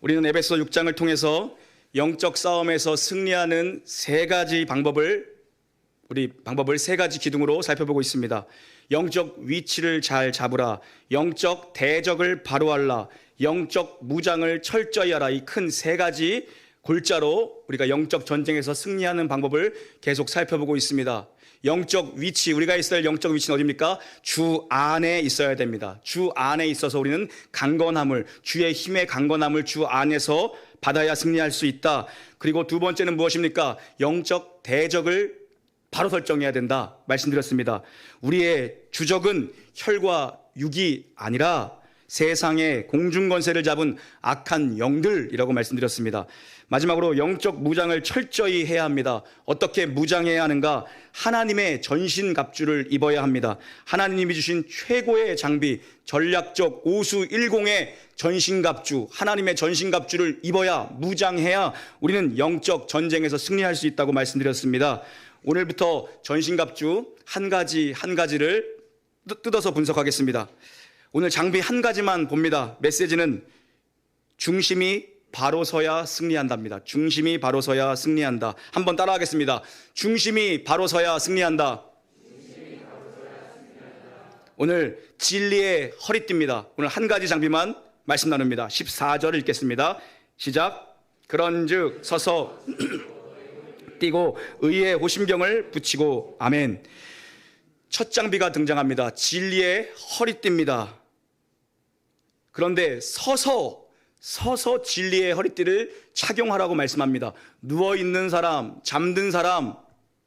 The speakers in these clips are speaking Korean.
우리는 에베소 6장을 통해서 영적 싸움에서 승리하는 세 가지 방법을 세 가지 기둥으로 살펴보고 있습니다. 영적 위치를 잘 잡으라, 영적 대적을 바로하라, 영적 무장을 철저히 하라. 이 큰 세 가지 골자로 우리가 영적 전쟁에서 승리하는 방법을 계속 살펴보고 있습니다. 영적 위치, 우리가 있어야 할 영적 위치는 어디입니까? 주 안에 있어야 됩니다. 주 안에 있어서 우리는 강건함을, 주의 힘의 강건함을 주 안에서 받아야 승리할 수 있다. 그리고 두 번째는 무엇입니까? 영적 대적을 바로 설정해야 된다 말씀드렸습니다. 우리의 주적은 혈과 육이 아니라 세상의 공중권세를 잡은 악한 영들이라고 말씀드렸습니다. 마지막으로 영적 무장을 철저히 해야 합니다. 어떻게 무장해야 하는가? 하나님의 전신갑주를 입어야 합니다. 하나님이 주신 최고의 장비, 전략적 오수 10의 전신갑주, 하나님의 전신갑주를 입어야, 무장해야 우리는 영적 전쟁에서 승리할 수 있다고 말씀드렸습니다. 오늘부터 전신갑주 한 가지를 뜯어서 분석하겠습니다. 오늘 장비 한 가지만 봅니다. 메시지는 중심이 바로 서야 승리한답니다. 중심이 바로 서야 승리한다. 한번 따라하겠습니다. 중심이 바로 서야 승리한다. 오늘 진리의 허리띠입니다. 오늘 한 가지 장비만 말씀 나눕니다. 14절 읽겠습니다. 시작. 그런즉 서서 뛰고 의의 호심경을 붙이고. 아멘. 첫 장비가 등장합니다. 진리의 허리띠입니다. 그런데 서서 진리의 허리띠를 착용하라고 말씀합니다. 누워있는 사람, 잠든 사람,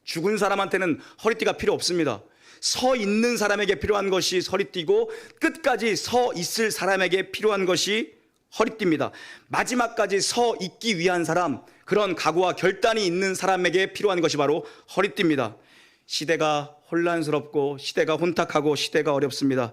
죽은 사람한테는 허리띠가 필요 없습니다. 서 있는 사람에게 필요한 것이 허리띠고, 끝까지 서 있을 사람에게 필요한 것이 허리띠입니다. 마지막까지 서 있기 위한 사람, 그런 각오와 결단이 있는 사람에게 필요한 것이 바로 허리띠입니다. 시대가 혼란스럽고 시대가 혼탁하고 시대가 어렵습니다.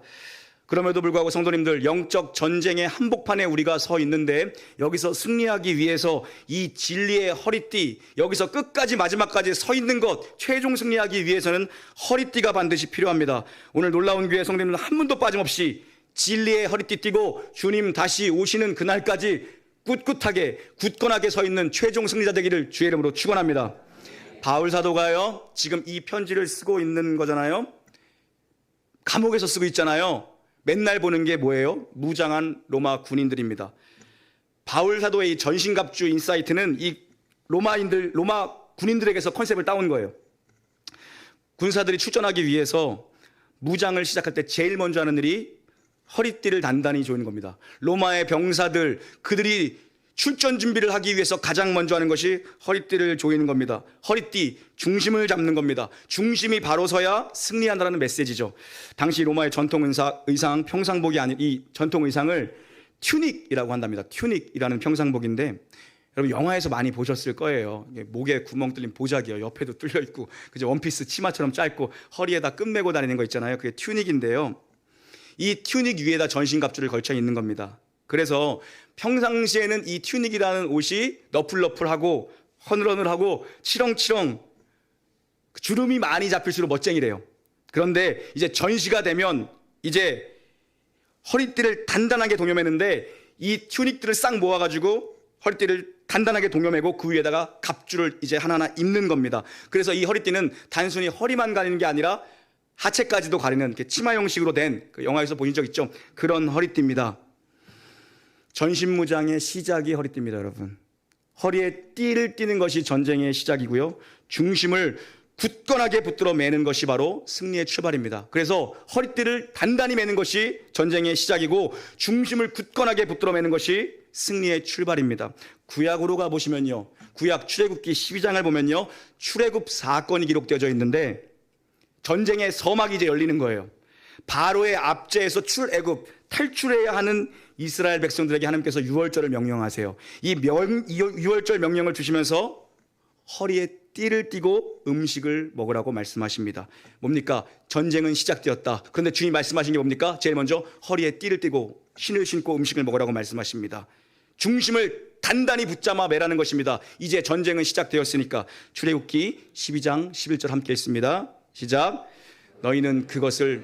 그럼에도 불구하고 성도님들, 영적 전쟁의 한복판에 우리가 서 있는데 여기서 승리하기 위해서 이 진리의 허리띠, 여기서 끝까지 마지막까지 서 있는 것, 최종 승리하기 위해서는 허리띠가 반드시 필요합니다. 오늘 놀라운 교회 성도님들 한 분도 빠짐없이 진리의 허리띠 띠고 주님 다시 오시는 그날까지 꿋꿋하게 굳건하게 서 있는 최종 승리자 되기를 주의 이름으로 축원합니다. 바울 사도가요, 지금 이 편지를 쓰고 있는 거잖아요. 감옥에서 쓰고 있잖아요. 맨날 보는 게 뭐예요? 무장한 로마 군인들입니다. 바울 사도의 이 전신갑주 인사이트는 이 로마 군인들에게서 컨셉을 따온 거예요. 군사들이 출전하기 위해서 무장을 시작할 때 제일 먼저 하는 일이 허리띠를 단단히 조이는 겁니다. 로마의 병사들, 그들이 출전 준비를 하기 위해서 가장 먼저 하는 것이 허리띠를 조이는 겁니다. 허리띠, 중심을 잡는 겁니다. 중심이 바로 서야 승리한다는 메시지죠. 당시 로마의 전통 의상, 평상복이 아닌 이 전통 의상을 튜닉이라고 한답니다. 튜닉이라는 평상복인데, 여러분 영화에서 많이 보셨을 거예요. 목에 구멍 뚫린 보자기요, 옆에도 뚫려 있고, 그죠? 원피스 치마처럼 짧고 허리에다 끈 매고 다니는 거 있잖아요. 그게 튜닉인데요. 이 튜닉 위에다 전신갑주를 걸쳐 있는 겁니다. 그래서 평상시에는 이 튜닉이라는 옷이 너플너플하고 허늘허늘하고 치렁치렁 주름이 많이 잡힐수록 멋쟁이래요. 그런데 이제 전시가 되면 이제 허리띠를 단단하게 동여매는데, 이 튜닉들을 싹 모아가지고 허리띠를 단단하게 동여매고 그 위에다가 갑주를 이제 하나하나 입는 겁니다. 그래서 이 허리띠는 단순히 허리만 가리는 게 아니라 하체까지도 가리는, 이렇게 치마 형식으로 된, 그 영화에서 보신 적 있죠? 그런 허리띠입니다. 전신무장의 시작이 허리띠입니다, 여러분. 허리에 띠를 띠는 것이 전쟁의 시작이고요. 중심을 굳건하게 붙들어 매는 것이 바로 승리의 출발입니다. 그래서 허리띠를 단단히 매는 것이 전쟁의 시작이고, 중심을 굳건하게 붙들어 매는 것이 승리의 출발입니다. 구약으로 가보시면요, 구약 출애굽기 12장을 보면요, 출애굽 사건이 기록되어져 있는데 전쟁의 서막이 이제 열리는 거예요. 바로의 압제에서 탈출해야 하는 이스라엘 백성들에게 하나님께서 유월절을 명령하세요. 이 유월절 명령을 주시면서 허리에 띠를 띠고 음식을 먹으라고 말씀하십니다. 뭡니까? 전쟁은 시작되었다. 그런데 주님 말씀하신 게 뭡니까? 제일 먼저 허리에 띠를 띠고 신을 신고 음식을 먹으라고 말씀하십니다. 중심을 단단히 붙잡아 매라는 것입니다. 이제 전쟁은 시작되었으니까. 출애굽기 12장 11절 함께 있습니다. 시작. 너희는 그것을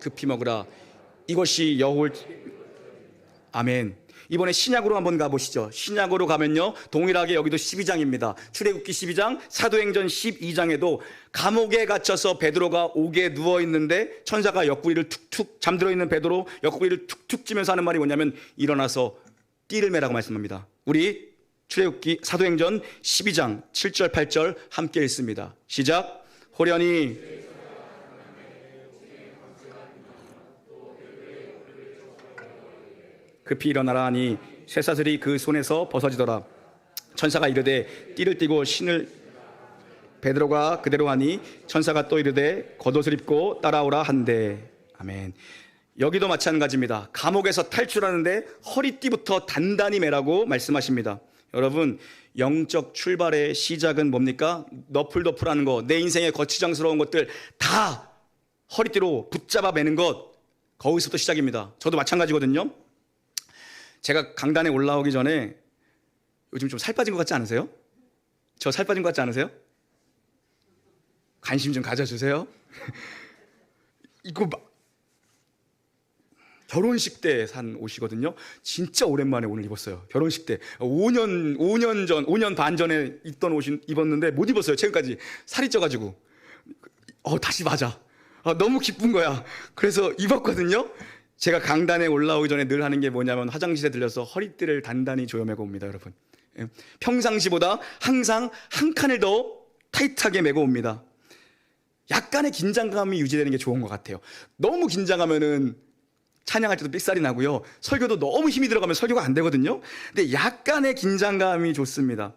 급히 먹으라. 이것이 여호와. 아멘. 이번에 신약으로 한번 가보시죠. 신약으로 가면요, 동일하게 여기도 12장입니다. 출애굽기 12장, 사도행전 12장에도 감옥에 갇혀서 베드로가 옥에 누워있는데 천사가 옆구리를 툭툭, 잠들어 있는 베드로 옆구리를 툭툭 찌면서 하는 말이 뭐냐면 일어나서 띠를 매라고 말씀합니다. 우리 출애굽기 사도행전 12장 7절 8절 함께 읽습니다. 시작. 호련히 급히 일어나라 하니 쇠사슬이 그 손에서 벗어지더라. 천사가 이르되 띠를 띠고 신을. 베드로가 그대로 하니 천사가 또 이르되 겉옷을 입고 따라오라 한대. 아멘. 여기도 마찬가지입니다. 감옥에서 탈출하는데 허리띠부터 단단히 매라고 말씀하십니다. 여러분, 영적 출발의 시작은 뭡니까? 너풀너풀하는 거, 내 인생의 거치장스러운 것들 다 허리띠로 붙잡아 매는 것, 거기서부터 시작입니다. 저도 마찬가지거든요. 제가 강단에 올라오기 전에 요즘 좀 살 빠진 것 같지 않으세요? 저 살 빠진 것 같지 않으세요? 관심 좀 가져주세요. 이거 결혼식 때 산 옷이거든요. 진짜 오랜만에 오늘 입었어요. 결혼식 때 5년 반 전에 입던 옷 입었는데 못 입었어요. 최근까지 살이 쪄가지고. 다시 맞아. 너무 기쁜 거야. 그래서 입었거든요. 제가 강단에 올라오기 전에 늘 하는 게 뭐냐면 화장실에 들려서 허리띠를 단단히 조여매고 옵니다, 여러분. 평상시보다 항상 한 칸을 더 타이트하게 매고 옵니다. 약간의 긴장감이 유지되는 게 좋은 것 같아요. 너무 긴장하면은 찬양할 때도 삑살이 나고요. 설교도 너무 힘이 들어가면 설교가 안 되거든요. 근데 약간의 긴장감이 좋습니다.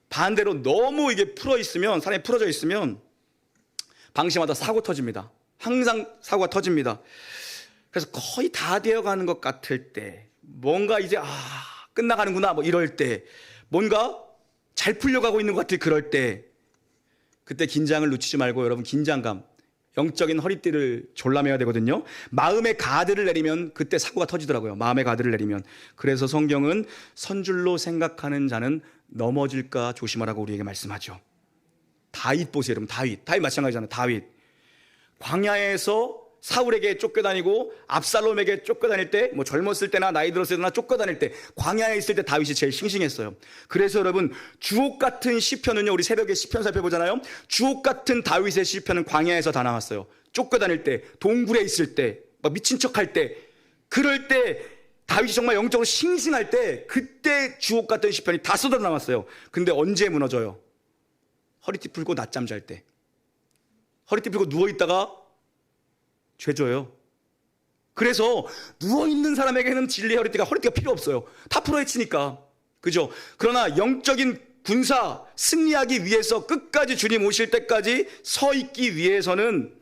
반대로 너무 이게 사람이 풀어져 있으면 방심하다 사고 터집니다. 항상 사고가 터집니다. 그래서 거의 다 되어가는 것 같을 때, 뭔가 이제 끝나가는구나 뭐 이럴 때, 뭔가 잘 풀려가고 있는 것 같을 그럴 때, 그때 긴장을 놓치지 말고 여러분, 긴장감, 영적인 허리띠를 졸라매야 되거든요. 마음의 가드를 내리면 그때 사고가 터지더라고요. 마음의 가드를 내리면. 그래서 성경은 선줄로 생각하는 자는 넘어질까 조심하라고 우리에게 말씀하죠. 다윗 보세요, 여러분. 다윗 마찬가지잖아요. 다윗 광야에서 사울에게 쫓겨다니고 압살롬에게 쫓겨다닐 때, 뭐 젊었을 때나 나이 들었을 때나 쫓겨다닐 때, 광야에 있을 때 다윗이 제일 싱싱했어요. 그래서 여러분, 주옥 같은 시편은요, 우리 새벽에 시편 살펴보잖아요. 주옥 같은 다윗의 시편은 광야에서 다 나왔어요. 쫓겨다닐 때, 동굴에 있을 때, 막 미친 척할 때, 그럴 때 다윗이 정말 영적으로 싱싱할 때, 그때 주옥 같은 시편이 다 쏟아 나왔어요. 근데 언제 무너져요? 허리띠 풀고 낮잠 잘 때, 허리띠 풀고 누워있다가 죄져요. 그래서 누워있는 사람에게는 진리의 허리띠가 필요 없어요. 다 풀어헤치니까. 그죠? 그러나 영적인 군사 승리하기 위해서 끝까지 주님 오실 때까지 서 있기 위해서는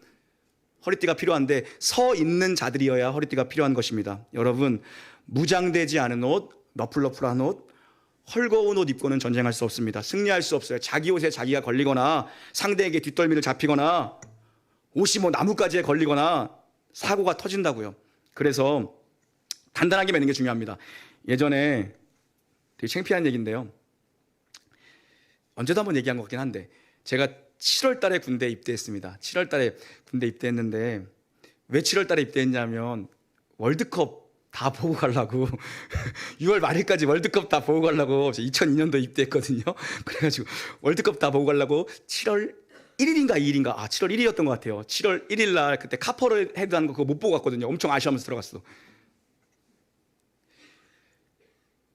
허리띠가 필요한데, 서 있는 자들이어야 허리띠가 필요한 것입니다. 여러분, 무장되지 않은 옷, 너풀너풀한 옷, 헐거운 옷 입고는 전쟁할 수 없습니다. 승리할 수 없어요. 자기 옷에 자기가 걸리거나 상대에게 뒷덜미를 잡히거나 옷이 뭐 나뭇가지에 걸리거나 사고가 터진다고요. 그래서 단단하게 매는 게 중요합니다. 예전에 되게 창피한 얘기인데요. 언제도 한번 얘기한 것 같긴 한데, 제가 7월 달에 군대에 입대했습니다. 7월 달에 군대 입대했는데, 왜 7월 달에 입대했냐면 월드컵 다 보고 가려고 6월 말일까지 월드컵 다 보고 가려고 2002년도 입대했거든요. 그래가지고 월드컵 다 보고 가려고 7월 1일인가 2일인가 7월 1일이었던 것 같아요. 7월 1일 날 그때 카퍼를 헤드하는 거 그거 못 보고 갔거든요. 엄청 아쉬워하면서 들어갔어.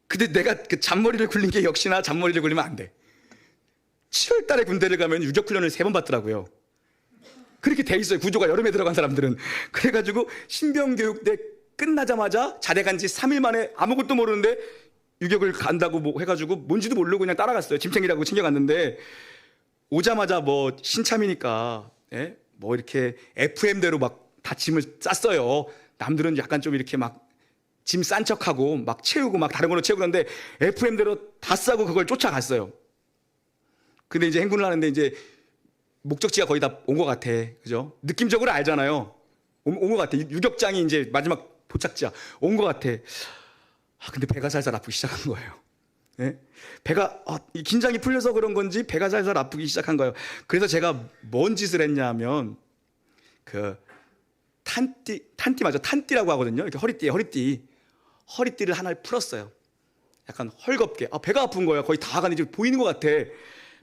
근데 내가 그 잔머리를 굴린 게 역시나 잔머리를 굴리면 안 돼. 7월 달에 군대를 가면 유격훈련을 3번 받더라고요. 그렇게 돼 있어요. 구조가 여름에 들어간 사람들은. 그래가지고 신병교육대 끝나자마자 자대 간 지 3일 만에 아무것도 모르는데 유격을 간다고 뭐 해가지고 뭔지도 모르고 그냥 따라갔어요. 짐 챙기라고 챙겨갔는데, 오자마자 뭐 신참이니까 뭐 이렇게 FM대로 막 다 짐을 쌌어요. 남들은 약간 좀 이렇게 막 짐 싼 척하고 막 채우고 막 다른 걸로 채우고 그러는데 FM대로 다 싸고 그걸 쫓아갔어요. 근데 이제 행군을 하는데 이제 목적지가 거의 다 온 것 같아. 그죠? 느낌적으로 알잖아요. 온 것 같아. 유격장이 이제 마지막 도착지야. 온 것 같아. 근데 배가 살살 아프기 시작한 거예요. 배가 긴장이 풀려서 그런 건지 배가 살살 아프기 시작한 거예요. 그래서 제가 뭔 짓을 했냐면 그 탄띠 맞아. 탄띠라고 하거든요. 이렇게 허리띠를 하나를 풀었어요. 약간 헐겁게. 배가 아픈 거야. 거의 다 가는지 보이는 것 같아.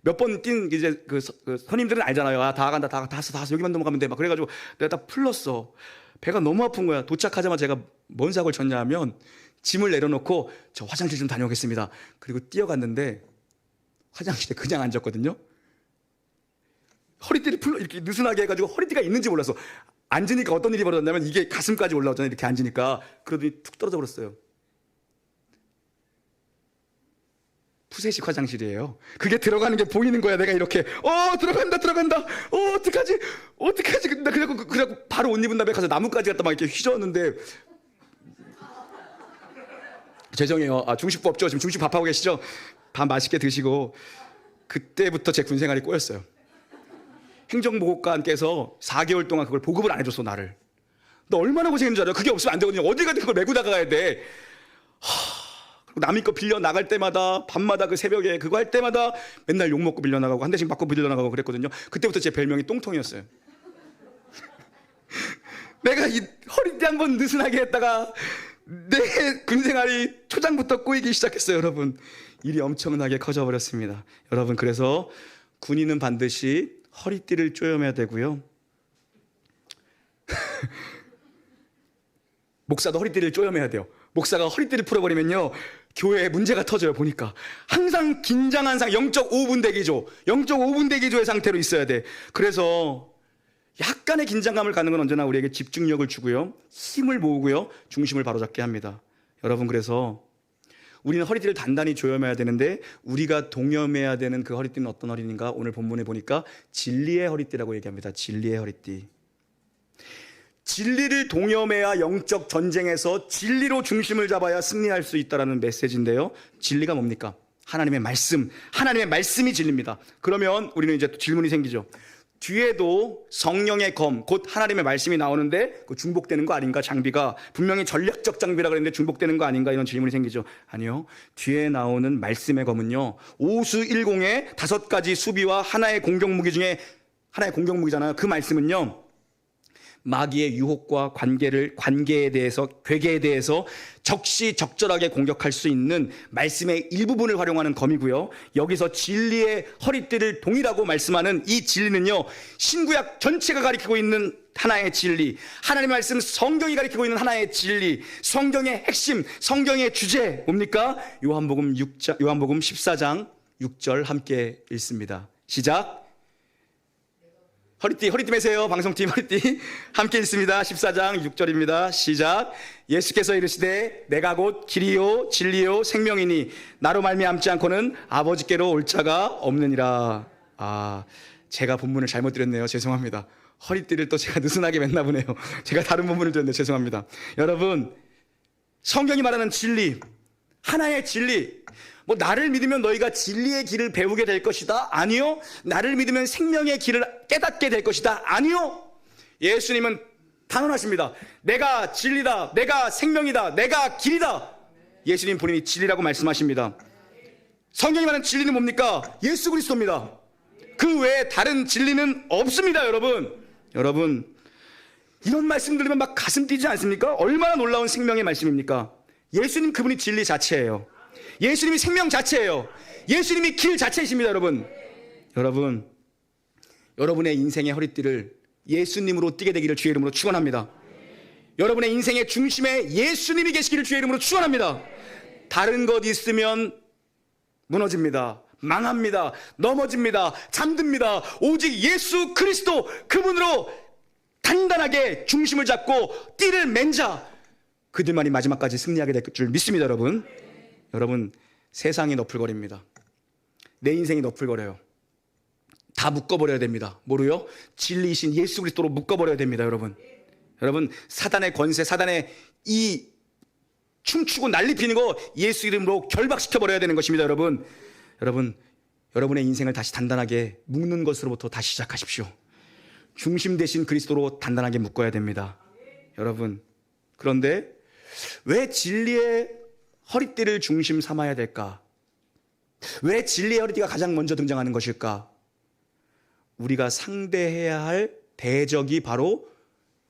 몇 번 뛴 이제 그 선임들은 알잖아요. 다 간다, 다 왔어. 여기만 넘어가면 돼. 막 그래가지고 내가 다 풀렀어. 배가 너무 아픈 거야. 도착하자마자 제가 뭔 사고를 쳤냐 하면 짐을 내려놓고 저 화장실 좀 다녀오겠습니다. 그리고 뛰어갔는데 화장실에 그냥 앉았거든요. 허리띠를 이렇게 느슨하게 해가지고 허리띠가 있는지 몰랐어. 앉으니까 어떤 일이 벌어졌냐면 이게 가슴까지 올라오잖아요. 이렇게 앉으니까. 그러더니 툭 떨어져 버렸어요. 푸세식 화장실이에요. 그게 들어가는 게 보이는 거야. 내가 이렇게 들어간다. 어떡하지. 그래갖고 바로 옷 입은 다음에 가서 나뭇가지 갖다 막 이렇게 휘저었는데 죄송해요. 중식부 없죠? 지금 중식 밥하고 계시죠? 밥 맛있게 드시고. 그때부터 제 군생활이 꼬였어요. 행정보고관께서 4개월 동안 그걸 보급을 안 해줬어. 나를. 너 얼마나 고생했는 줄 알아요? 그게 없으면 안 되거든요. 어디 가든 그걸 메고 나가야 돼. 남의 거 빌려 나갈 때마다 밤마다 그 새벽에 그거 할 때마다 맨날 욕먹고 빌려 나가고 한 대씩 맞고 빌려 나가고 그랬거든요. 그때부터 제 별명이 똥통이었어요. 내가 이 허리띠 한번 느슨하게 했다가 내 군생활이 초장부터 꼬이기 시작했어요. 여러분, 일이 엄청나게 커져버렸습니다. 여러분, 그래서 군인은 반드시 허리띠를 쪼여매야 되고요. 목사도 허리띠를 쪼여매야 돼요. 목사가 허리띠를 풀어버리면요, 교회에 문제가 터져요. 보니까 항상 긴장한 상태, 0.5분 대기조의 상태로 있어야 돼. 그래서 약간의 긴장감을 갖는 건 언제나 우리에게 집중력을 주고요, 힘을 모으고요, 중심을 바로잡게 합니다. 여러분, 그래서 우리는 허리띠를 단단히 조여매야 되는데 우리가 동여매야 되는 그 허리띠는 어떤 허리띠인가? 오늘 본문에 보니까 진리의 허리띠라고 얘기합니다. 진리의 허리띠. 진리를 동여매야 영적 전쟁에서 진리로 중심을 잡아야 승리할 수 있다는 메시지인데요. 진리가 뭡니까? 하나님의 말씀. 하나님의 말씀이 진리입니다. 그러면 우리는 이제 또 질문이 생기죠. 뒤에도 성령의 검, 곧 하나님의 말씀이 나오는데 그 중복되는 거 아닌가? 장비가 분명히 전략적 장비라 그랬는데 중복되는 거 아닌가? 이런 질문이 생기죠. 아니요, 뒤에 나오는 말씀의 검은요, 오수일공의 5가지 수비와 하나의 공격무기 중에 하나의 공격무기잖아요. 그 말씀은요, 마귀의 유혹과 관계에 대해서, 괴계에 대해서 적시적절하게 공격할 수 있는 말씀의 일부분을 활용하는 검이고요. 여기서 진리의 허리띠를 동이라고 말씀하는 이 진리는요, 신구약 전체가 가리키고 있는 하나의 진리, 하나님의 말씀 성경이 가리키고 있는 하나의 진리, 성경의 핵심, 성경의 주제 뭡니까? 요한복음 14장 6절 함께 읽습니다. 시작. 허리띠 매세요. 방송팀 허리띠 함께 읽습니다. 14장 6절입니다. 시작. 예수께서 이르시되 내가 곧 길이요 진리요 생명이니 나로 말미암지 않고는 아버지께로 올 자가 없느니라. 제가 본문을 잘못 드렸네요. 죄송합니다. 허리띠를 또 제가 느슨하게 맸나 보네요. 제가 다른 본문을 드렸네요. 죄송합니다. 여러분, 성경이 말하는 진리, 하나의 진리, 나를 믿으면 너희가 진리의 길을 배우게 될 것이다? 아니요. 나를 믿으면 생명의 길을 깨닫게 될 것이다? 아니요. 예수님은 단언하십니다. 내가 진리다, 내가 생명이다, 내가 길이다. 예수님 본인이 진리라고 말씀하십니다. 성경이 말하는 진리는 뭡니까? 예수 그리스도입니다. 그 외에 다른 진리는 없습니다. 여러분, 이런 말씀 들으면 막 가슴 뛰지 않습니까? 얼마나 놀라운 생명의 말씀입니까? 예수님, 그분이 진리 자체예요. 예수님이 생명 자체예요. 예수님이 길 자체이십니다. 여러분, 여러분의 인생의 허리띠를 예수님으로 뛰게 되기를 주의 이름으로 축원합니다. 여러분의 인생의 중심에 예수님이 계시기를 주의 이름으로 축원합니다. 다른 것 있으면 무너집니다. 망합니다. 넘어집니다. 잠듭니다. 오직 예수 그리스도, 그분으로 단단하게 중심을 잡고 띠를 맨 자, 그들만이 마지막까지 승리하게 될 줄 믿습니다. 여러분, 세상이 너풀거립니다. 내 인생이 너풀거려요. 다 묶어버려야 됩니다. 뭐로요? 진리이신 예수 그리스도로 묶어버려야 됩니다. 여러분, 사단의 권세, 사단의 이 춤추고 난리 피는 거 예수 이름으로 결박시켜버려야 되는 것입니다. 여러분의 인생을 다시 단단하게 묶는 것으로부터 다시 시작하십시오. 중심 대신 그리스도로 단단하게 묶어야 됩니다. 여러분, 그런데 왜 진리의 허리띠를 중심 삼아야 될까? 왜 진리의 허리띠가 가장 먼저 등장하는 것일까? 우리가 상대해야 할 대적이 바로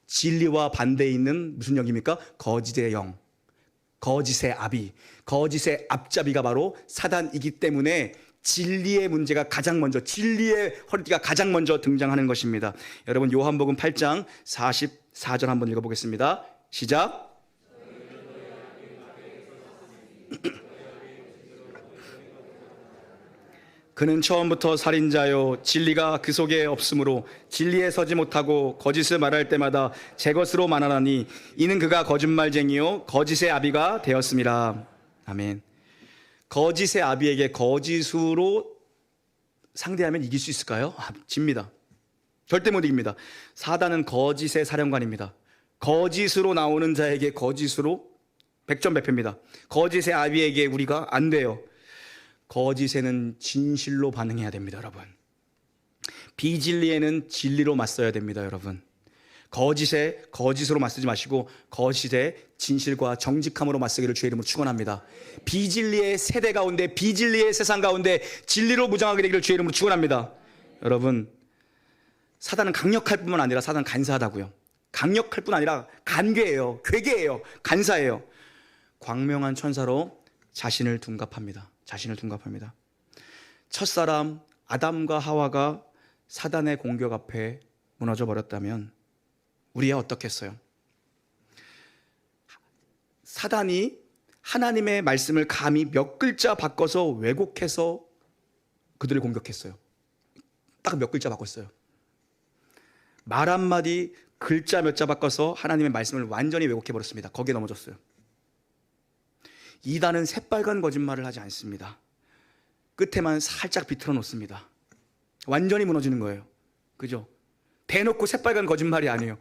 진리와 반대에 있는 무슨 영입니까? 거짓의 영, 거짓의 아비, 거짓의 앞잡이가 바로 사단이기 때문에 진리의 문제가 가장 먼저, 진리의 허리띠가 가장 먼저 등장하는 것입니다. 여러분, 요한복음 8장 44절 한번 읽어보겠습니다. 시작. 그는 처음부터 살인자요 진리가 그 속에 없으므로 진리에 서지 못하고 거짓을 말할 때마다 제 것으로 말하나니 이는 그가 거짓말쟁이요 거짓의 아비가 되었습니다. 아멘. 거짓의 아비에게 거짓으로 상대하면 이길 수 있을까요? 집니다. 절대 못 이깁니다. 사단은 거짓의 사령관입니다. 거짓으로 나오는 자에게 거짓으로 백전백패입니다. 거짓의 아비에게 우리가 안 돼요. 거짓에는 진실로 반응해야 됩니다, 여러분. 비진리에는 진리로 맞서야 됩니다, 여러분. 거짓에 거짓으로 맞서지 마시고 거짓에 진실과 정직함으로 맞서기를 주의 이름으로 축원합니다. 비진리의 세대 가운데, 비진리의 세상 가운데 진리로 무장하게 되기를 주의 이름으로 축원합니다. 여러분, 사단은 강력할 뿐만 아니라 사단은 간사하다고요. 강력할 뿐 아니라 간괴해요, 괴괴해요, 간사해요. 광명한 천사로 자신을 둔갑합니다. 자신을 둔갑합니다. 첫사람 아담과 하와가 사단의 공격 앞에 무너져 버렸다면 우리야 어떻겠어요? 사단이 하나님의 말씀을 감히 몇 글자 바꿔서 왜곡해서 그들을 공격했어요. 딱 몇 글자 바꿨어요. 말 한마디 글자 몇 자 바꿔서 하나님의 말씀을 완전히 왜곡해 버렸습니다. 거기에 넘어졌어요. 이단은 새빨간 거짓말을 하지 않습니다. 끝에만 살짝 비틀어 놓습니다. 완전히 무너지는 거예요. 그죠? 대놓고 새빨간 거짓말이 아니에요.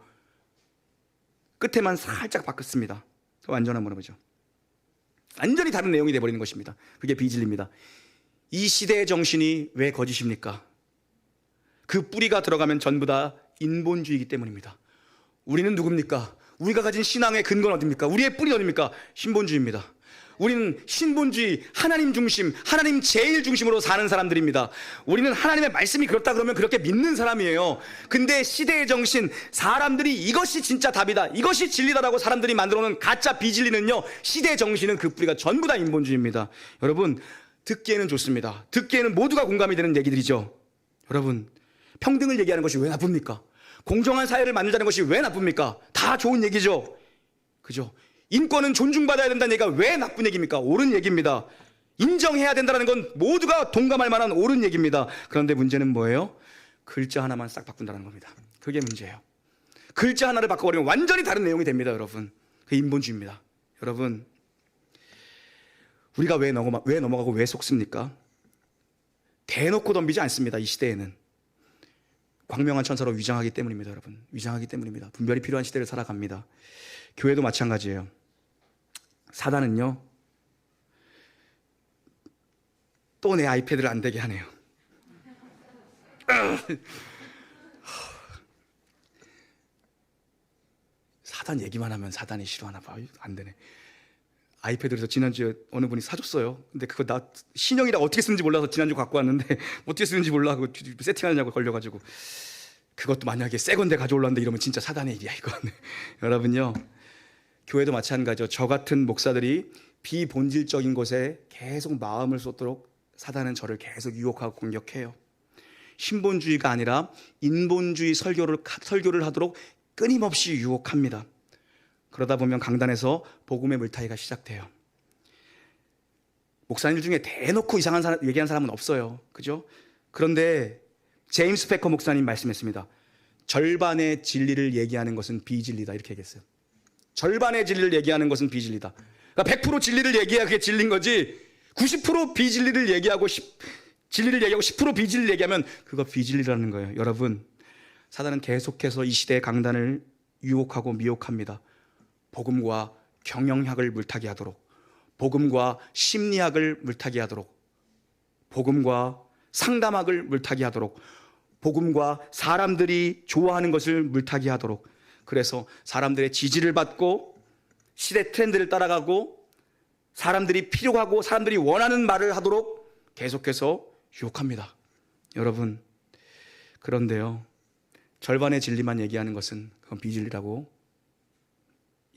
끝에만 살짝 바꿨습니다. 완전한 무너지죠. 완전히 다른 내용이 되어버리는 것입니다. 그게 비진리입니다. 이 시대의 정신이 왜 거짓입니까? 그 뿌리가 들어가면 전부 다 인본주의이기 때문입니다. 우리는 누굽니까? 우리가 가진 신앙의 근거는 어디입니까? 우리의 뿌리는 어디입니까? 신본주의입니다. 우리는 신본주의, 하나님 중심, 하나님 제일 중심으로 사는 사람들입니다. 우리는 하나님의 말씀이 그렇다 그러면 그렇게 믿는 사람이에요. 근데 시대의 정신, 사람들이 이것이 진짜 답이다, 이것이 진리다라고 사람들이 만들어 놓은 가짜 비진리는요, 시대의 정신은 그 뿌리가 전부 다 인본주의입니다. 여러분, 듣기에는 좋습니다. 듣기에는 모두가 공감이 되는 얘기들이죠. 여러분, 평등을 얘기하는 것이 왜 나쁩니까? 공정한 사회를 만들자는 것이 왜 나쁩니까? 다 좋은 얘기죠. 그죠? 인권은 존중받아야 된다는 얘기가 왜 나쁜 얘기입니까? 옳은 얘기입니다. 인정해야 된다는 건 모두가 동감할 만한 옳은 얘기입니다. 그런데 문제는 뭐예요? 글자 하나만 싹 바꾼다는 겁니다. 그게 문제예요. 글자 하나를 바꿔버리면 완전히 다른 내용이 됩니다, 여러분. 그게 인본주의입니다. 여러분, 우리가 왜 넘어가고 왜 속습니까? 대놓고 덤비지 않습니다, 이 시대에는. 광명한 천사로 위장하기 때문입니다, 여러분. 위장하기 때문입니다. 분별이 필요한 시대를 살아갑니다. 교회도 마찬가지예요. 사단은요, 또 내 아이패드를 안 되게 하네요. 사단 얘기만 하면 사단이 싫어하나 봐. 안 되네. 아이패드에서 지난주에 어느 분이 사줬어요. 근데 그거 나 신형이라 어떻게 쓰는지 몰라서 지난주 갖고 왔는데 어떻게 쓰는지 몰라. 그거 세팅하느냐고 걸려가지고. 그것도 만약에 새 건데 가져올랐는데 이러면 진짜 사단의 일이야, 이건. 여러분요, 교회도 마찬가지죠. 저 같은 목사들이 비본질적인 것에 계속 마음을 쏟도록 사단은 저를 계속 유혹하고 공격해요. 신본주의가 아니라 인본주의 설교를 하도록 끊임없이 유혹합니다. 그러다 보면 강단에서 복음의 물타기가 시작돼요. 목사님 중에 대놓고 이상한 사람 얘기한 사람은 없어요. 그죠? 그런데 제임스 패커 목사님 말씀했습니다. 절반의 진리를 얘기하는 것은 비진리다, 이렇게 얘기했어요. 절반의 진리를 얘기하는 것은 비진리다. 그러니까 100% 진리를 얘기해야 그게 진리인 거지, 90% 비진리를 얘기하고 진리를 얘기하고 10% 비진리를 얘기하면 그거 비진리라는 거예요. 여러분, 사단은 계속해서 이 시대의 강단을 유혹하고 미혹합니다. 복음과 경영학을 물타기 하도록, 복음과 심리학을 물타기 하도록, 복음과 상담학을 물타기 하도록, 복음과 사람들이 좋아하는 것을 물타기 하도록. 그래서 사람들의 지지를 받고 시대 트렌드를 따라가고 사람들이 필요하고 사람들이 원하는 말을 하도록 계속해서 유혹합니다. 여러분, 그런데요, 절반의 진리만 얘기하는 것은 그건 비진리라고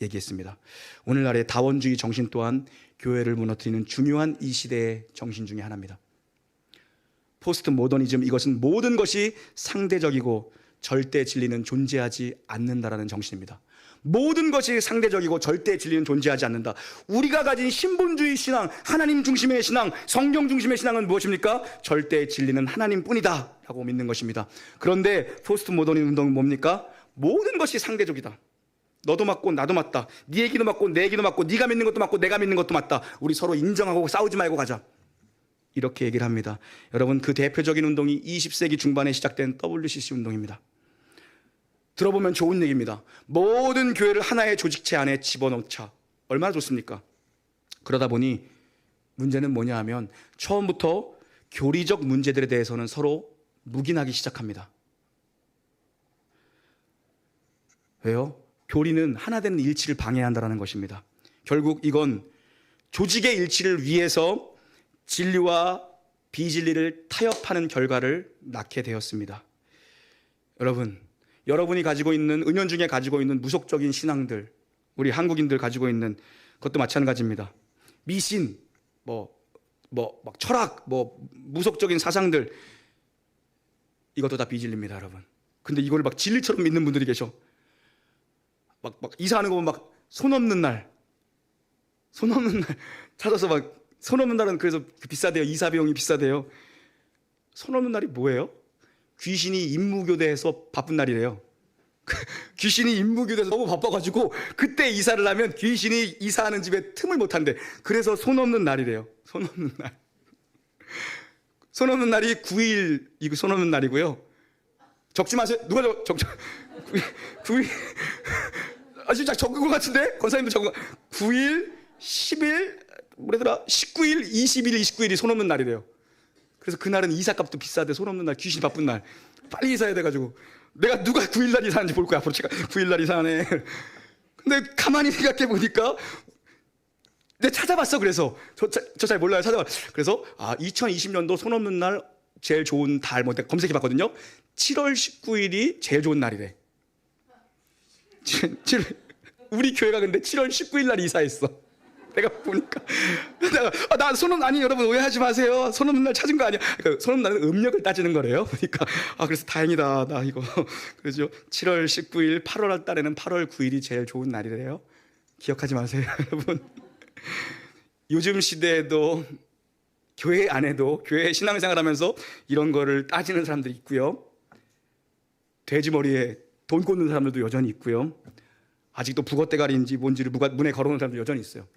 얘기했습니다. 오늘날의 다원주의 정신 또한 교회를 무너뜨리는 중요한 이 시대의 정신 중에 하나입니다. 포스트 모더니즘, 이것은 모든 것이 상대적이고 절대 진리는 존재하지 않는다라는 정신입니다. 모든 것이 상대적이고 절대 진리는 존재하지 않는다. 우리가 가진 신본주의 신앙, 하나님 중심의 신앙, 성경 중심의 신앙은 무엇입니까? 절대 진리는 하나님뿐이다 라고 믿는 것입니다. 그런데 포스트 모더니즘 운동은 뭡니까? 모든 것이 상대적이다. 너도 맞고 나도 맞다. 네 얘기도 맞고 내 얘기도 맞고 네가 믿는 것도 맞고 내가 믿는 것도 맞다. 우리 서로 인정하고 싸우지 말고 가자. 이렇게 얘기를 합니다. 여러분, 그 대표적인 운동이 20세기 중반에 시작된 WCC 운동입니다. 들어보면 좋은 얘기입니다. 모든 교회를 하나의 조직체 안에 집어넣자. 얼마나 좋습니까? 그러다 보니 문제는 뭐냐 하면 처음부터 교리적 문제들에 대해서는 서로 묵인하기 시작합니다. 왜요? 교리는 하나 되는 일치를 방해한다는 것입니다. 결국 이건 조직의 일치를 위해서 진리와 비진리를 타협하는 결과를 낳게 되었습니다. 여러분이 가지고 있는, 은연중에 가지고 있는 무속적인 신앙들, 우리 한국인들 가지고 있는 것도 마찬가지입니다. 미신, 막 철학, 무속적인 사상들, 이것도 다 비진리입니다, 여러분. 근데 이걸 막 진리처럼 믿는 분들이 계셔. 막 이사하는 거 보면 막 손 없는 날 찾아서 막 손 없는 날은 그래서 비싸대요. 이사 비용이 비싸대요. 손 없는 날이 뭐예요? 귀신이 임무교대에서 바쁜 날이래요. 귀신이 임무교대에서 너무 바빠가지고 그때 이사를 하면 귀신이 이사하는 집에 틈을 못 한대. 그래서 손 없는 날이래요. 손 없는 날. 손 없는 날이 9일, 이거 손 없는 날이고요. 적지 마세요. 누가 9일. 진짜 적은 것 같은데? 권사님도 적은 거. 9일, 10일, 뭐래더라? 19일, 20일, 29일이 손 없는 날이래요. 그래서 그날은 이사값도 비싸대. 손 없는 날, 귀신이 바쁜 날. 빨리 이사해야 돼가지고. 내가 누가 9일날 이사하는지 볼 거야. 앞으로 제가 9일날 이사하네. 근데 가만히 생각해 보니까 내가 찾아봤어. 그래서 저 잘 몰라요. 찾아봤어. 그래서 2020년도 손 없는 날 제일 좋은 달 내가 검색해 봤거든요. 7월 19일이 제일 좋은 날이래. 우리 교회가 근데 7월 19일 날 이사했어. 내가 보니까 나 손없는, 아니 여러분 오해하지 마세요. 손 없는 날 찾은 거 아니야. 그러니까 손 없는 날은 음력을 따지는 거래요. 그러니까 그래서 다행이다. 나 이거 그래서 7월 19일 8월 달에는 8월 9일이 제일 좋은 날이래요. 기억하지 마세요, 여러분. 요즘 시대에도 교회 안에도 교회 신앙생활하면서 이런 거를 따지는 사람들이 있고요. 돼지머리에 돈 꽂는 사람들도 여전히 있고요. 아직도 북어대가리인지 뭔지를 문에 걸어놓은 사람도 여전히 있어요.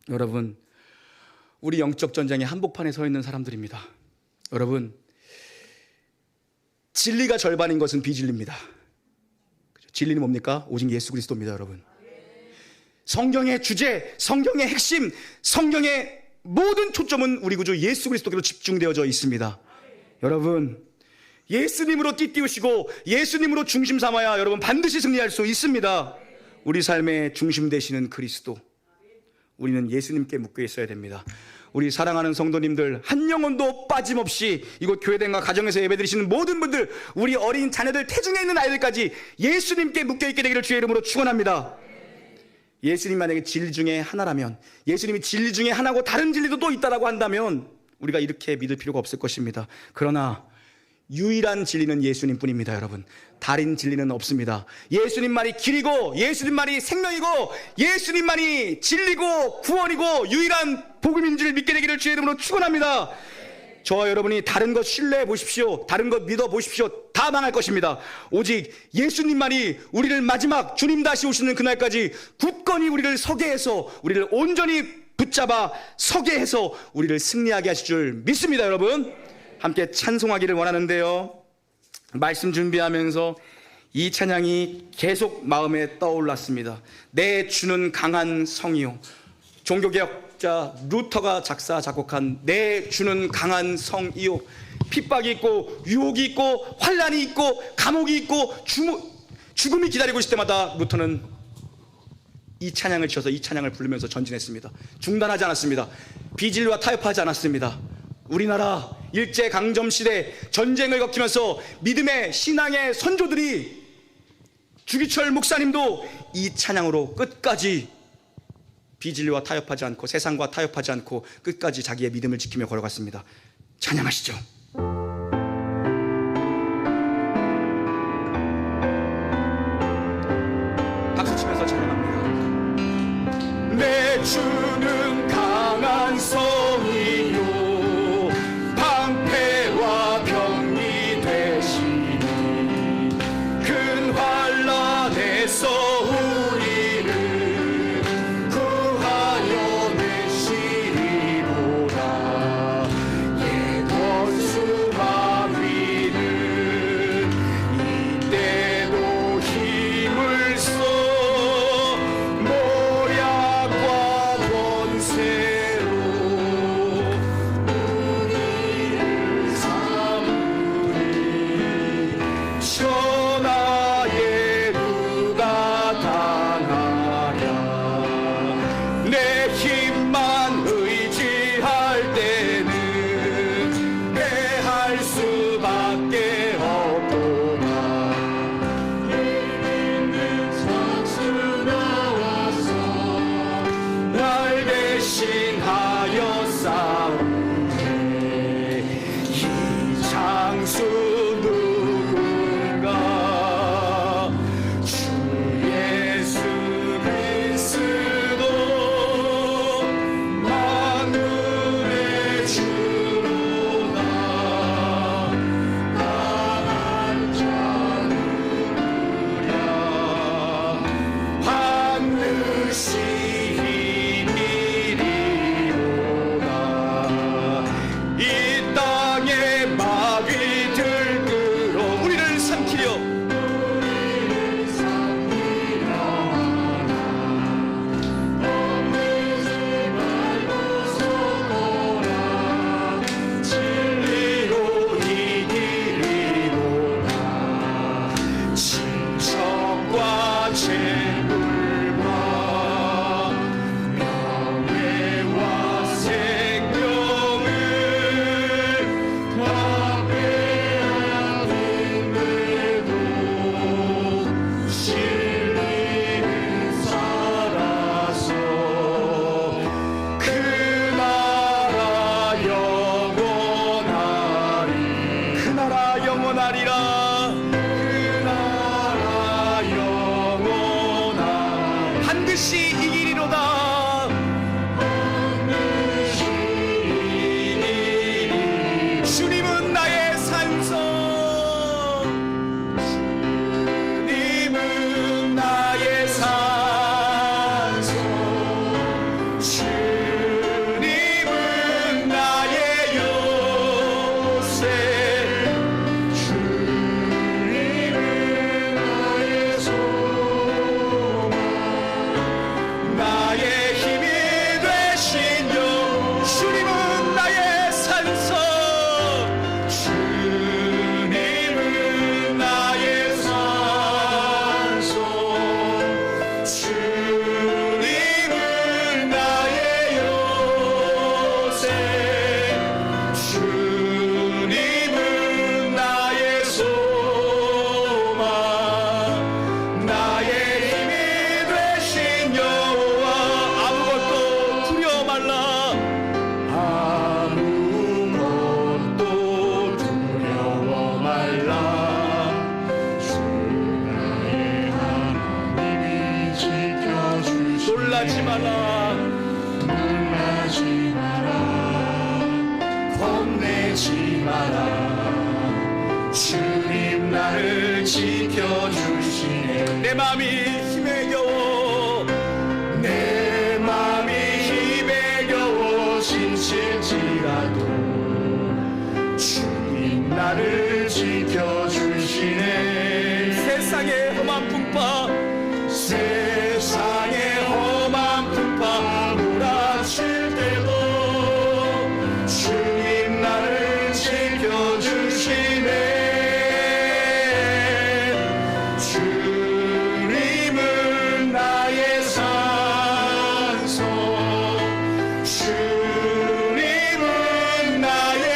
여러분, 우리 영적 전쟁의 한복판에 서 있는 사람들입니다. 여러분, 진리가 절반인 것은 비진리입니다. 진리는 뭡니까? 오직 예수 그리스도입니다, 여러분. 성경의 주제, 성경의 핵심, 성경의 모든 초점은 우리 구주 예수 그리스도께로 집중되어져 있습니다. 여러분, 예수님으로 띠띠우시고 예수님으로 중심 삼아야 여러분 반드시 승리할 수 있습니다. 우리 삶의 중심 되시는 그리스도, 우리는 예수님께 묶여 있어야 됩니다. 우리 사랑하는 성도님들, 한 영혼도 빠짐없이 이곳 교회당과 가정에서 예배드리시는 모든 분들, 우리 어린 자녀들, 태중에 있는 아이들까지 예수님께 묶여 있게 되기를 주의 이름으로 축원합니다. 예수님 만약에 진리 중에 하나라면, 예수님이 진리 중에 하나고 다른 진리도 또 있다라고 한다면 우리가 이렇게 믿을 필요가 없을 것입니다. 그러나 유일한 진리는 예수님뿐입니다, 여러분. 다른 진리는 없습니다. 예수님만이 길이고 예수님만이 생명이고 예수님만이 진리고 구원이고 유일한 복음인 줄 믿게 되기를 주의 이름으로 축원합니다. 저와 여러분이 다른 것 신뢰해 보십시오. 다른 것 믿어 보십시오. 다 망할 것입니다. 오직 예수님만이 우리를 마지막 주님 다시 오시는 그날까지 굳건히 우리를 서게 해서, 우리를 온전히 붙잡아 서게 해서 우리를 승리하게 하실 줄 믿습니다, 여러분. 함께 찬송하기를 원하는데요, 말씀 준비하면서 이 찬양이 계속 마음에 떠올랐습니다. 내 주는 강한 성이요. 종교개혁자 루터가 작사 작곡한 내 주는 강한 성이요. 핍박이 있고 유혹이 있고 환난이 있고 감옥이 있고 죽음이 기다리고 있을 때마다 루터는 이 찬양을 지어서 이 찬양을 부르면서 전진했습니다. 중단하지 않았습니다. 비진리와 타협하지 않았습니다. 우리나라 일제강점시대 전쟁을 겪으면서 믿음의 신앙의 선조들이, 주기철 목사님도 이 찬양으로 끝까지 비진리와 타협하지 않고 세상과 타협하지 않고 끝까지 자기의 믿음을 지키며 걸어갔습니다. 찬양하시죠. 박수 치면서 찬양합니다. 내 주는 강한 성이요 방패와 병이 되시니 큰 환난에서 우리를 구하여 내시리로다. 옛 원수 마귀는 이때도 힘을 써 모략과 권세로 우리를 삼으리. 천하에 누가 당하랴. 내 힘만 의지할 때는 패할 수밖에 없도다. 믿는 선수 나와서 날 대신하여 싸우네. 이 장수 누군가? 주 예수 그리스도 만물의 주로다. 강한 자 누구랴? 반드시 이기리로다. 이 땅에 마귀들 끌어 우리를 삼키려 진리로 이기리로다. 친척과 재물과 명예와 생명을 다 빼앗는데도 진리는 살아서 그 나라 영원하리. 그 나라 영원하리라. 그 나라 영원하리. 반드시 이기리로다. 반드시 이기리. 주님은 나의 산성. 주님은 나의 산성. 주님은 나의 요새. 주님은 나의 소망. 나의 힘이 되신 여. 주님은 나의 산성. 주님은 나의 산성. 주님은 나의 요새. 주님은 나의 소망. 나의 힘이 되신 여호와. 아무것도 두려워 말라. 아무것도 두려워 말라. 주 나의 하나님이 지켜주시네. 놀라지 마라. 놀라지 마라. 겁내지 마라. 주님 나를 지켜주시네. 내 마음이 힘에 겨워. 내 마음이 힘에 겨워 지칠지라도 주님 나를 지켜주시네. 세상의 험한 풍파, 세상의 험한 풍파 몰아칠 때도 주님 나를 지켜주시네. 주님은 나의 산성. 주님은 나의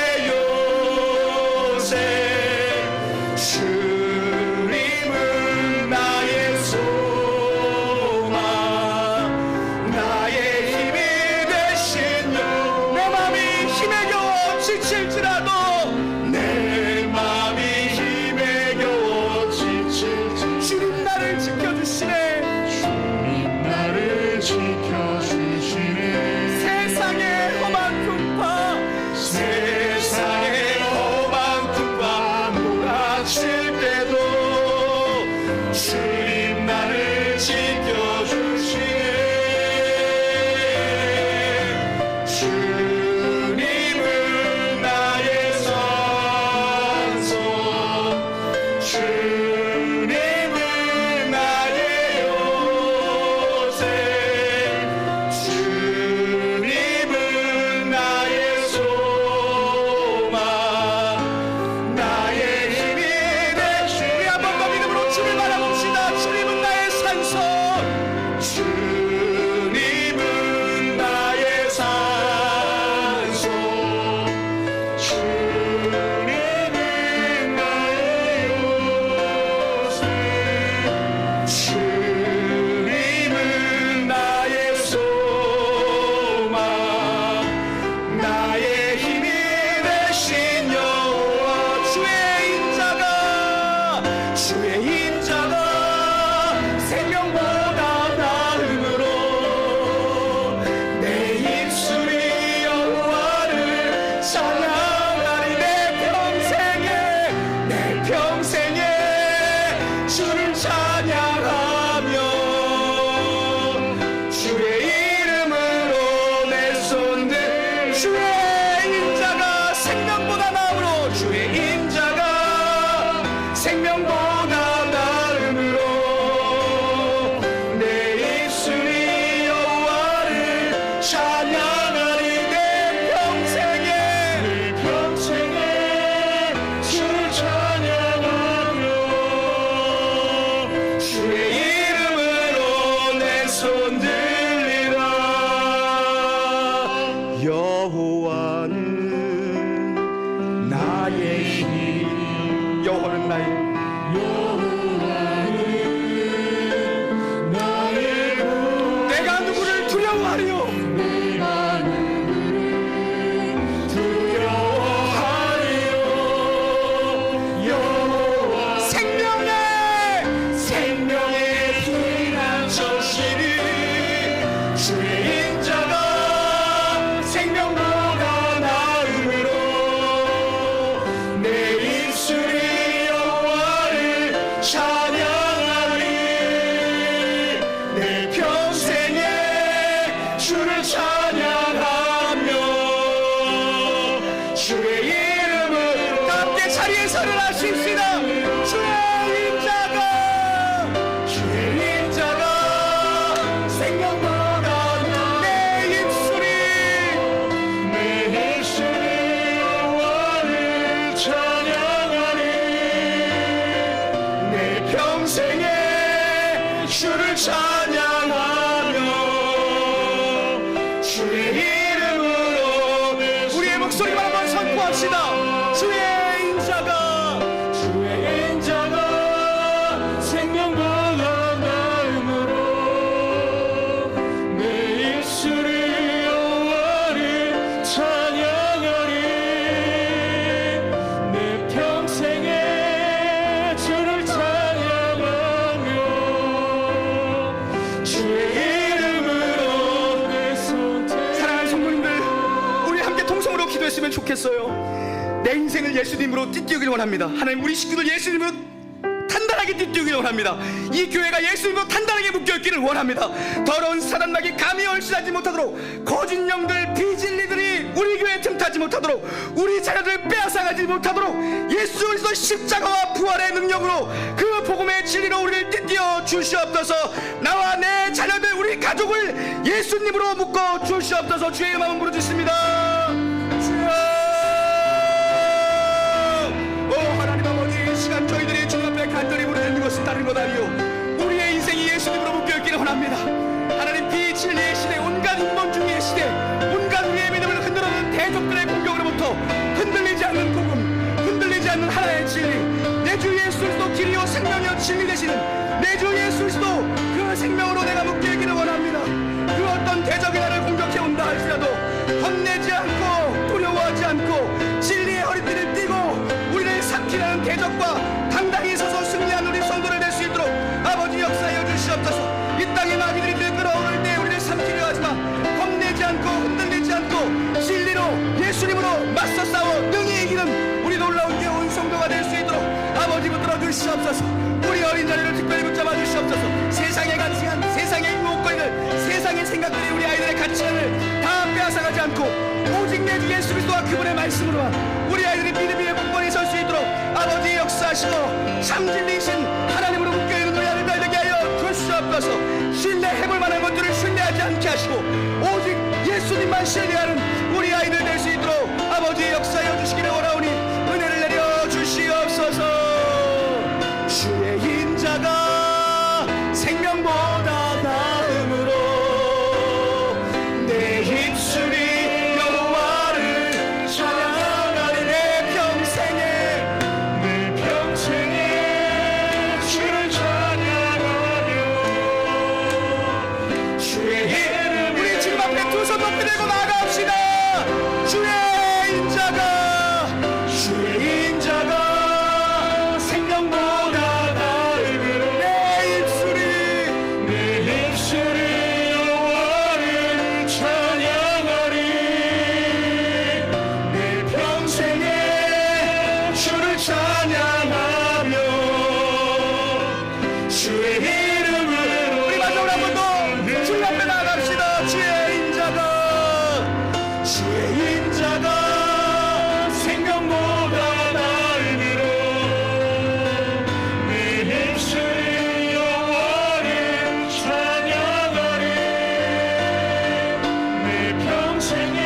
내 평생에 주를 찬양하며 주의 이름으로 다 함께 자리에서 일어나십시다. 주의 인자가 생명보다 내 입술이 여호와를 찬양하리. 내 평생에 주를 찬양하며 주의 이름으로 우리의 목소리만 한번 선포합시다. 주의 인자가 생명보다 나음으로 내 입술이 여호와를 찬양하리. 내 평생에 주를 찬양하며 주의 이름으로 내 손 들어. 사랑하는 성도님들, 우리 함께 통성으로 기도했으면 좋겠어요. 내 인생을 예수님으로 띠띠우길 원합니다. 하나님, 우리 식구들 예수님으로 단단하게 띠띠우길 원합니다. 이 교회가 예수님으로 단단하게 묶여있기를 원합니다. 더러운 사단막이 감히 얼씬하지 못하도록, 거짓 영들 비진리들이 우리 교회에 틈타지 못하도록, 우리 자녀들 빼앗아가지 못하도록 예수 그리스도 십자가와 부활의 능력으로 그 복음의 진리로 우리를 띠띠어 주시옵소서. 나와 내 자녀들, 우리 가족을 예수님으로 묶어 주시옵소서. 주의 이름 한번 부르짖습니다. 저희들이 주 앞에 간절히 부르는 것은 다른 것 아니요, 우리의 인생이 예수님으로 묶여있기를 원합니다. 하나님, 비진리의 시대, 온갖 인본주의의 시대, 온갖 우리의 믿음을 흔들어놓은 대적들의 공격으로부터 흔들리지 않는 복음, 흔들리지 않는 하나의 진리, 내 주 예수 그리스도 길이요 생명이요 진리 되시는 내 주 예수 그리스도 그 생명으로 내가 묶여있기를 원합니다. 그 어떤 대적이 나를 공격해온다 할지라도 겁내지 않고 두려워하지 않고 진리의 허리띠를 띠고 우리를 삼키려는 대적과 당당히 서서 승리한 우리 성도를 될 수 있도록 아버지 역사하여 주시옵소서. 이 땅의 마귀들이 끌어오를 때 우리를 삼키려 하지만 겁내지 않고 흔들리지 않고 진리로 예수님으로 맞서 싸워 능히 이기는 우리 놀라운 교회 온 성도가 될 수 있도록 아버지 붙들어 주시옵소서. 우리 어린 자리를 특별히 붙잡아 주시옵소서. 세상의 가치관, 세상의 유혹거리들, 세상의 생각들이 우리 아이들의 가치관을 다 빼앗아가지 않고 오직 내 주 예수 그리스도와 그분의 말씀으로만 우리 아이들이 믿음 위에 굳건히 설 수 있도록 아버지 역사하시고 참 진리이신 하나님으로 묶여있는 우리 아이들 되게 하여 주시옵소서. 신뢰해볼 만한 것들을 신뢰하지 않게 하시고 오직 예수님만 신뢰하는 우리 아이들 될 수 있도록 아버지 역사하여 주시기를 원하오니 은혜를 내려 주시옵소서. 주의 인자가 생명보다 나음으로 내 입술이 여호와를 찬양하리. 내 평생에 주를 찬양하며 주의 이름. 우리 집 앞에 두 손 높이 들고 나아갑시다. 주의 인자가 생명보다 나음으로 내 입술이 여호와를 찬양하리. 내 평생에 주를 찬양하며 주의 이름으로. 우리 마지막으로 한 번 더 주님 앞에 나아갑시다. 주의 인자가 생명보다 나음으로 내 입술이 여호와를 찬양하리. 내 평생에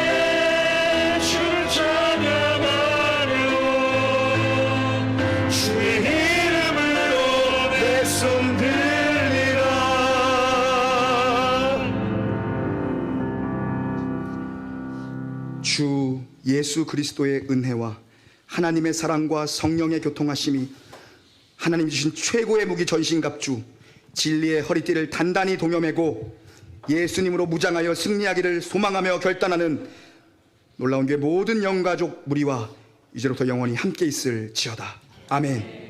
주를 찬양하며 주의 이름으로 내 손 들리라. 주 예수 그리스도의 은혜와 하나님의 사랑과 성령의 교통하심이 하나님 주신 최고의 무기 전신갑주 진리의 허리띠를 단단히 동여매고 예수님으로 무장하여 승리하기를 소망하며 결단하는 놀라운 교회 모든 영가족 무리와 이제로부터 영원히 함께 있을지어다. 아멘.